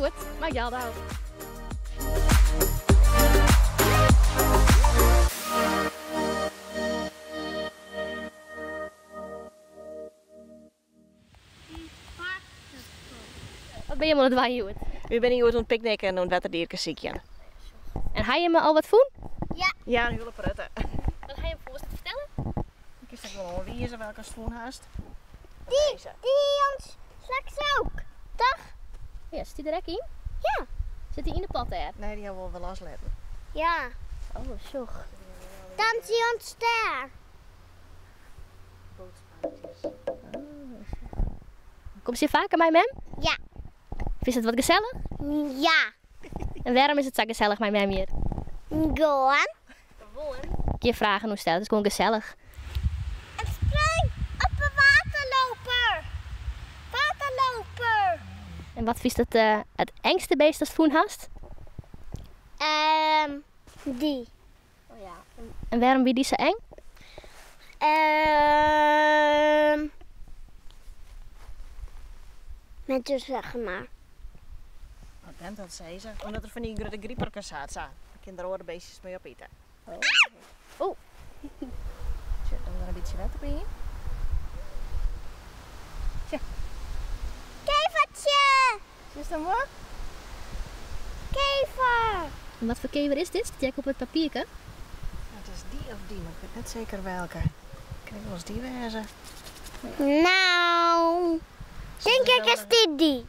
goed, maak je al uit. Wat ben je aan het waaien? We zijn hier aan het picknicken en aan het watterdiertjes ziekje. En ga je me al wat voen? Ja. Ja, een hele prutte. Wat ga je me voorst vertellen? Ik is het wel alweer welke als het haast. Die ons straks ook. Toch? Ja, zit die er ook in? Ja. Zit die in de pot daar? Nee, die hebben we wel afletten. Ja. Oh, zo. Dan zie ons daar. Kom je vaker bij mem? Ja. Vind je het wat gezellig? Ja. En waarom is het zo gezellig bij mem hier? Gewoon. Ik je vragen hoe stellen, het is gewoon gezellig. En spring op een waterloper. Waterloper. En wat is het engste beest als het voen hast? Die. Oh ja. En waarom wie die zo eng? Met dus zeg maar. Wat bent dat, zei ze? Omdat er van die grote grieperkers zaten. Daar kunnen er beestjes mee opeten. Oh. Zit er nog een beetje water bij in? Kevertje. Is dat wat? Kever. En wat voor kever is dit? Zit jij op het papiertje? Het is die of die, maar ik weet net zeker welke. Kijk, was die wezen. Nou. Denk ik is dit die.